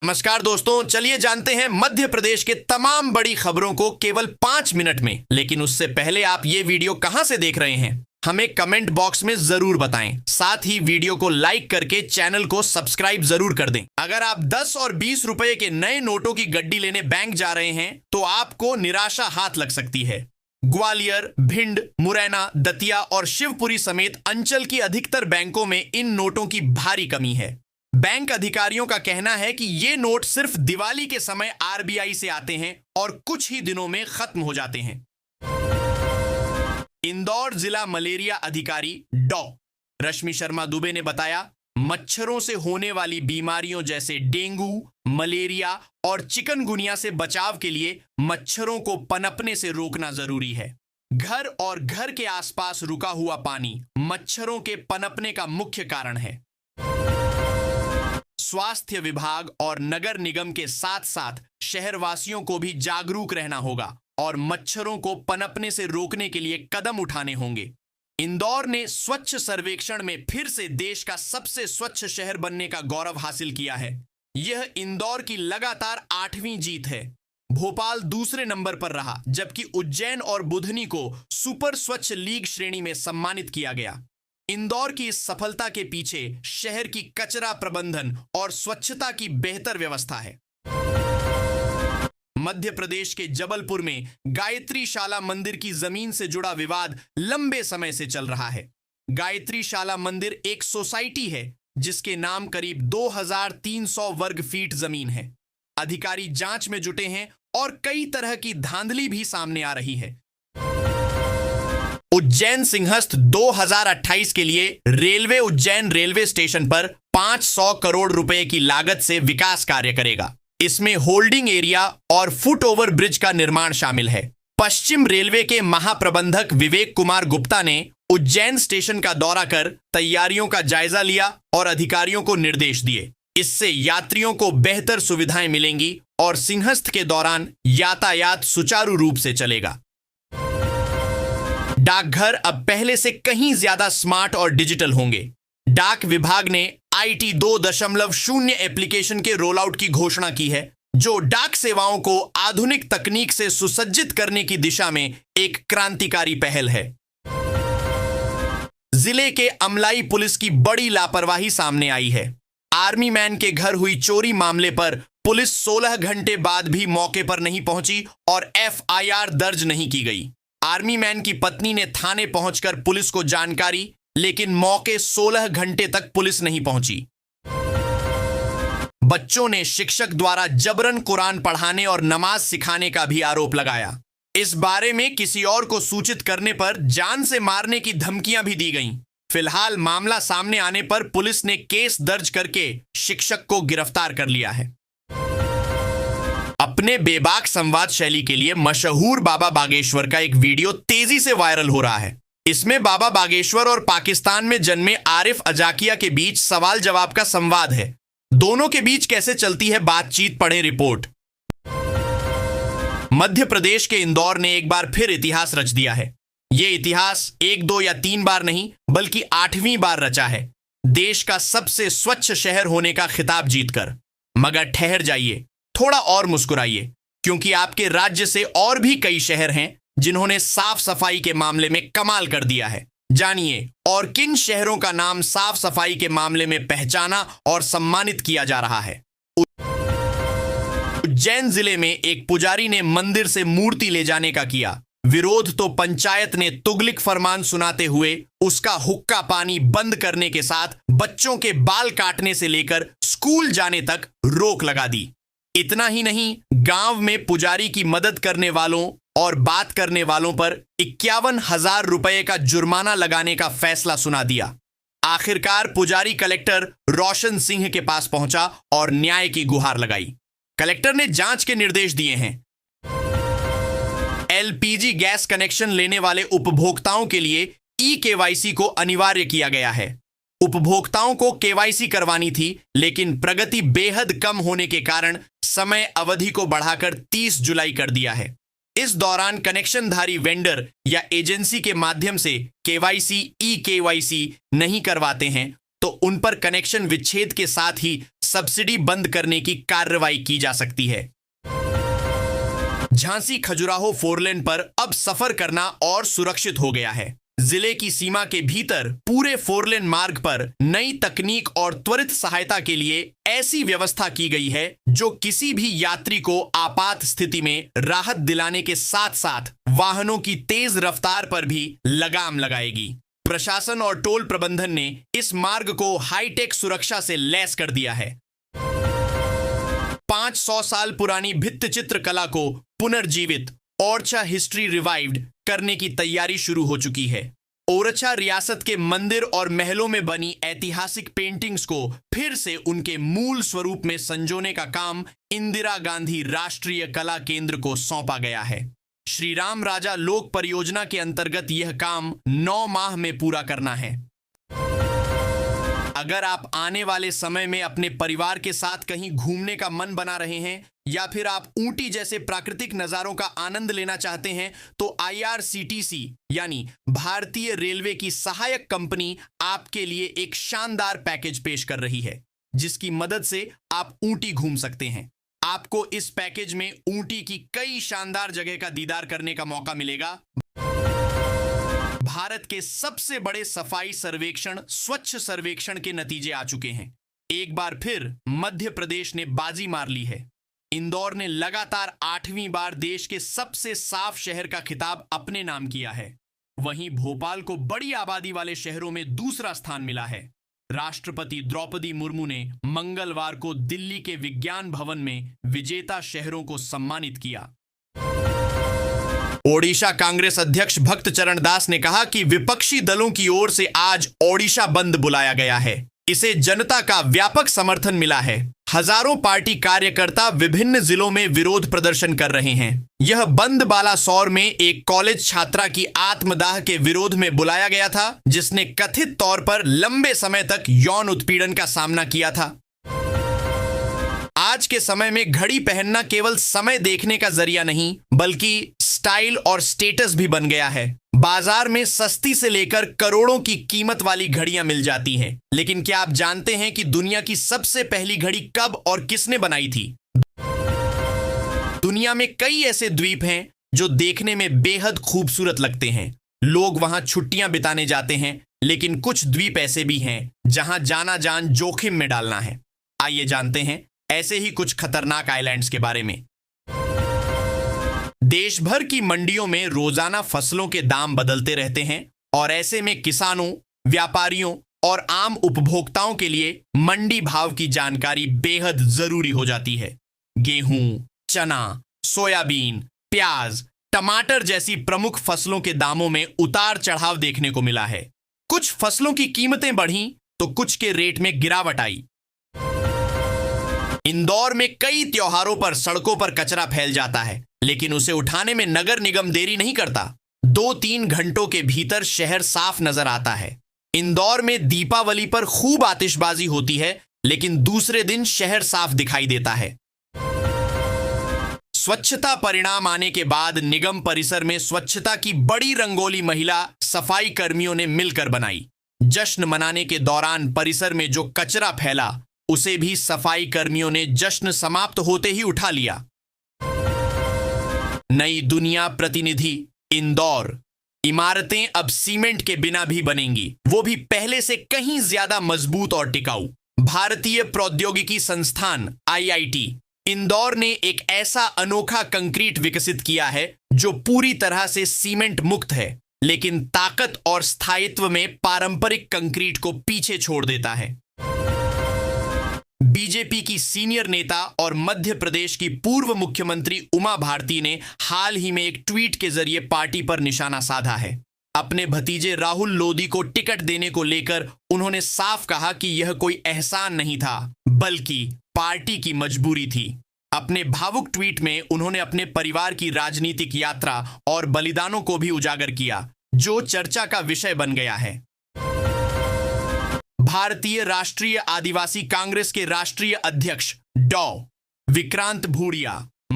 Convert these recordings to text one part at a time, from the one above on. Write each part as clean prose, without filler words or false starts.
नमस्कार दोस्तों, चलिए जानते हैं मध्य प्रदेश के तमाम बड़ी खबरों को केवल 5 मिनट में। लेकिन उससे पहले आप ये वीडियो कहां से देख रहे हैं, हमें कमेंट बॉक्स में जरूर बताएं। साथ ही वीडियो को लाइक करके चैनल को सब्सक्राइब जरूर कर दें। अगर आप 10 और 20 रुपए के नए नोटों की गड्डी लेने बैंक जा रहे हैं तो आपको निराशा हाथ लग सकती है। ग्वालियर, भिंड, मुरैना, दतिया और शिवपुरी समेत अंचल की अधिकतर बैंकों में इन नोटों की भारी कमी है। बैंक अधिकारियों का कहना है कि ये नोट सिर्फ दिवाली के समय आरबीआई से आते हैं और कुछ ही दिनों में खत्म हो जाते हैं। इंदौर जिला मलेरिया अधिकारी डॉ. रश्मि शर्मा दुबे ने बताया, मच्छरों से होने वाली बीमारियों जैसे डेंगू, मलेरिया और चिकनगुनिया से बचाव के लिए मच्छरों को पनपने से रोकना जरूरी है। घर और घर के आसपास रुका हुआ पानी मच्छरों के पनपने का मुख्य कारण है। स्वास्थ्य विभाग और नगर निगम के साथ साथ शहरवासियों को भी जागरूक रहना होगा और मच्छरों को पनपने से रोकने के लिए कदम उठाने होंगे। इंदौर ने स्वच्छ सर्वेक्षण में फिर से देश का सबसे स्वच्छ शहर बनने का गौरव हासिल किया है। यह इंदौर की लगातार 8वीं जीत है। भोपाल दूसरे नंबर पर रहा, जबकि उज्जैन और बुधनी को सुपर स्वच्छ लीग श्रेणी में सम्मानित किया गया। इंदौर की इस सफलता के पीछे शहर की कचरा प्रबंधन और स्वच्छता की बेहतर व्यवस्था है। मध्य प्रदेश के जबलपुर में गायत्री शाला मंदिर की जमीन से जुड़ा विवाद लंबे समय से चल रहा है। गायत्री शाला मंदिर एक सोसाइटी है जिसके नाम करीब 2300 वर्ग फीट जमीन है। अधिकारी जांच में जुटे हैं और कई तरह की धांधली भी सामने आ रही है। उज्जैन सिंहस्थ 2028 के लिए रेलवे उज्जैन रेलवे स्टेशन पर 500 करोड़ रुपए की लागत से विकास कार्य करेगा। इसमें होल्डिंग एरिया और फुट ओवर ब्रिज का निर्माण शामिल है। पश्चिम रेलवे के महाप्रबंधक विवेक कुमार गुप्ता ने उज्जैन स्टेशन का दौरा कर तैयारियों का जायजा लिया और अधिकारियों को निर्देश दिए। इससे यात्रियों को बेहतर सुविधाएं मिलेंगी और सिंहस्थ के दौरान यातायात सुचारू रूप से चलेगा। डाकघर अब पहले से कहीं ज्यादा स्मार्ट और डिजिटल होंगे। डाक विभाग ने IT 2.0 एप्लीकेशन के रोल आउट की घोषणा की है, जो डाक सेवाओं को आधुनिक तकनीक से सुसज्जित करने की दिशा में एक क्रांतिकारी पहल है। जिले के अमलाई पुलिस की बड़ी लापरवाही सामने आई है। आर्मी मैन के घर हुई चोरी मामले पर पुलिस 16 घंटे बाद भी मौके पर नहीं पहुंची और FIR दर्ज नहीं की गई। आर्मी मैन की पत्नी ने थाने पहुंचकर पुलिस को जानकारी, लेकिन मौके 16 घंटे तक पुलिस नहीं पहुंची। बच्चों ने शिक्षक द्वारा जबरन कुरान पढ़ाने और नमाज सिखाने का भी आरोप लगाया। इस बारे में किसी और को सूचित करने पर जान से मारने की धमकियां भी दी गईं। फिलहाल मामला सामने आने पर पुलिस ने केस दर्ज करके शिक्षक को गिरफ्तार कर लिया है। अपने बेबाक संवाद शैली के लिए मशहूर बाबा बागेश्वर का एक वीडियो तेजी से वायरल हो रहा है। इसमें बाबा बागेश्वर और पाकिस्तान में जन्मे आरिफ अजाकिया के बीच सवाल जवाब का संवाद है। दोनों के बीच कैसे चलती है बातचीत, पढ़ें रिपोर्ट। मध्य प्रदेश के इंदौर ने एक बार फिर इतिहास रच दिया है। यह इतिहास 1, 2 या 3 बार नहीं बल्कि 8वीं बार रचा है, देश का सबसे स्वच्छ शहर होने का खिताब जीतकर। मगर ठहर जाइए, थोड़ा और मुस्कुराइए, क्योंकि आपके राज्य से और भी कई शहर हैं जिन्होंने साफ सफाई के मामले में कमाल कर दिया है। जानिए और किन शहरों का नाम साफ सफाई के मामले में पहचाना और सम्मानित किया जा रहा है। उज्जैन जिले में एक पुजारी ने मंदिर से मूर्ति ले जाने का किया विरोध, तो पंचायत ने तुगलिक फरमान सुनाते हुए उसका हुक्का पानी बंद करने के साथ बच्चों के बाल काटने से लेकर स्कूल जाने तक रोक लगा दी। इतना ही नहीं, गांव में पुजारी की मदद करने वालों और बात करने वालों पर 51,000 रुपए का जुर्माना लगाने का फैसला सुना दिया। आखिरकार पुजारी कलेक्टर रोशन सिंह के पास पहुंचा और न्याय की गुहार लगाई। कलेक्टर ने जांच के निर्देश दिए हैं। LPG गैस कनेक्शन लेने वाले उपभोक्ताओं के लिए eKYC को अनिवार्य किया गया है। उपभोक्ताओं को KYC करवानी थी, लेकिन प्रगति बेहद कम होने के कारण समय अवधि को बढ़ाकर 30 जुलाई कर दिया है। इस दौरान कनेक्शनधारी वेंडर या एजेंसी के माध्यम से KYC eKYC नहीं करवाते हैं तो उन पर कनेक्शन विच्छेद के साथ ही सब्सिडी बंद करने की कार्रवाई की जा सकती है। झांसी खजुराहो फोरलेन पर अब सफर करना और सुरक्षित हो गया है। जिले की सीमा के भीतर पूरे फोरलेन मार्ग पर नई तकनीक और त्वरित सहायता के लिए ऐसी व्यवस्था की गई है जो किसी भी यात्री को आपात स्थिति में राहत दिलाने के साथ साथ वाहनों की तेज रफ्तार पर भी लगाम लगाएगी। प्रशासन और टोल प्रबंधन ने इस मार्ग को हाईटेक सुरक्षा से लैस कर दिया है। 500 साल पुरानी भित्ति चित्र कला को पुनर्जीवित ओरछा हिस्ट्री रिवाइव्ड करने की तैयारी शुरू हो चुकी है। ओरछा रियासत के मंदिर और महलों में बनी ऐतिहासिक पेंटिंग्स को फिर से उनके मूल स्वरूप में संजोने का काम इंदिरा गांधी राष्ट्रीय कला केंद्र को सौंपा गया है। श्री राम राजा लोक परियोजना के अंतर्गत यह काम 9 माह में पूरा करना है। अगर आप आने वाले समय में अपने परिवार के साथ कहीं घूमने का मन बना रहे हैं या फिर आप ऊटी जैसे प्राकृतिक नजारों का आनंद लेना चाहते हैं तो IRCTC यानी भारतीय रेलवे की सहायक कंपनी आपके लिए एक शानदार पैकेज पेश कर रही है, जिसकी मदद से आप ऊटी घूम सकते हैं। आपको इस पैकेज में ऊटी की कई शानदार जगह का दीदार करने का मौका मिलेगा। भारत के सबसे बड़े सफाई सर्वेक्षण स्वच्छ सर्वेक्षण के नतीजे आ चुके हैं। एक बार फिर मध्य प्रदेश ने बाजी मार ली है। इंदौर ने लगातार 8वीं बार देश के सबसे साफ शहर का खिताब अपने नाम किया है। वहीं भोपाल को बड़ी आबादी वाले शहरों में दूसरा स्थान मिला है। राष्ट्रपति द्रौपदी मुर्मू ने मंगलवार को दिल्ली के विज्ञान भवन में विजेता शहरों को सम्मानित किया। ओडिशा कांग्रेस अध्यक्ष भक्त चरण दास ने कहा कि विपक्षी दलों की ओर से आज ओडिशा बंद बुलाया गया है। इसे जनता का व्यापक समर्थन मिला है। हजारों पार्टी कार्यकर्ता विभिन्न जिलों में विरोध प्रदर्शन कर रहे हैं। यह बंद बालासोर में एक कॉलेज छात्रा की आत्मदाह के विरोध में बुलाया गया था, जिसने कथित तौर पर लंबे समय तक यौन उत्पीड़न का सामना किया था। आज के समय में घड़ी पहनना केवल समय देखने का जरिया नहीं, बल्कि स्टाइल और स्टेटस भी बन गया है। बाजार में सस्ती से लेकर करोड़ों की कीमत वाली घड़ियां मिल जाती हैं, लेकिन क्या आप जानते हैं कि दुनिया की सबसे पहली घड़ी कब और किसने बनाई थी? दुनिया में कई ऐसे द्वीप हैं जो देखने में बेहद खूबसूरत लगते हैं। लोग वहां छुट्टियां बिताने जाते हैं, लेकिन कुछ द्वीप ऐसे भी हैं जहां जाना जान जोखिम में डालना है। आइए जानते हैं ऐसे ही कुछ खतरनाक आइलैंड्स के बारे में। देश भर की मंडियों में रोजाना फसलों के दाम बदलते रहते हैं और ऐसे में किसानों, व्यापारियों और आम उपभोक्ताओं के लिए मंडी भाव की जानकारी बेहद जरूरी हो जाती है। गेहूं, चना, सोयाबीन, प्याज, टमाटर जैसी प्रमुख फसलों के दामों में उतार चढ़ाव देखने को मिला है। कुछ फसलों की कीमतें बढ़ीं तो कुछ के रेट में गिरावट आई। इंदौर में कई त्योहारों पर सड़कों पर कचरा फैल जाता है, लेकिन उसे उठाने में नगर निगम देरी नहीं करता। 2-3 घंटों के भीतर शहर साफ नजर आता है। इंदौर में दीपावली पर खूब आतिशबाजी होती है, लेकिन दूसरे दिन शहर साफ दिखाई देता है। स्वच्छता परिणाम आने के बाद निगम परिसर में स्वच्छता की बड़ी रंगोली महिला सफाई कर्मियों ने मिलकर बनाई। जश्न मनाने के दौरान परिसर में जो कचरा फैला, उसे भी सफाई कर्मियों ने जश्न समाप्त होते ही उठा लिया। नई दुनिया प्रतिनिधि इंदौर। इमारतें अब सीमेंट के बिना भी बनेंगी, वो भी पहले से कहीं ज्यादा मजबूत और टिकाऊ। भारतीय प्रौद्योगिकी संस्थान IIT इंदौर ने एक ऐसा अनोखा कंक्रीट विकसित किया है जो पूरी तरह से सीमेंट मुक्त है, लेकिन ताकत और स्थायित्व में पारंपरिक कंक्रीट को पीछे छोड़ देता है। बीजेपी की सीनियर नेता और मध्य प्रदेश की पूर्व मुख्यमंत्री उमा भारती ने हाल ही में एक ट्वीट के जरिए पार्टी पर निशाना साधा है। अपने भतीजे राहुल लोधी को टिकट देने को लेकर उन्होंने साफ कहा कि यह कोई एहसान नहीं था, बल्कि पार्टी की मजबूरी थी। अपने भावुक ट्वीट में उन्होंने अपने परिवार की राजनीतिक यात्रा और बलिदानों को भी उजागर किया, जो चर्चा का विषय बन गया है। भारतीय राष्ट्रीय आदिवासी कांग्रेस के राष्ट्रीय अध्यक्ष डॉ. विक्रांत भूरिया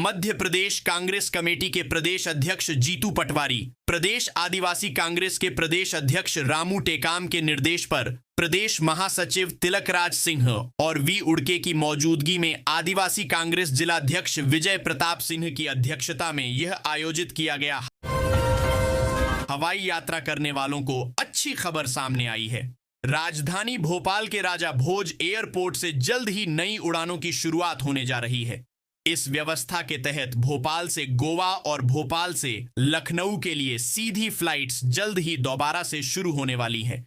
मध्य प्रदेश कांग्रेस कमेटी के प्रदेश अध्यक्ष जीतू पटवारी, प्रदेश आदिवासी कांग्रेस के प्रदेश अध्यक्ष रामू टेकाम के निर्देश पर प्रदेश महासचिव तिलकराज सिंह और वी उड़के की मौजूदगी में आदिवासी कांग्रेस जिलाध्यक्ष विजय प्रताप सिंह की अध्यक्षता में यह आयोजित किया गया। हवाई यात्रा करने वालों को अच्छी खबर सामने आई है। राजधानी भोपाल के राजा भोज एयरपोर्ट से जल्द ही नई उड़ानों की शुरुआत होने जा रही है। इस व्यवस्था के तहत भोपाल से गोवा और भोपाल से लखनऊ के लिए सीधी फ्लाइट्स जल्द ही दोबारा से शुरू होने वाली हैं।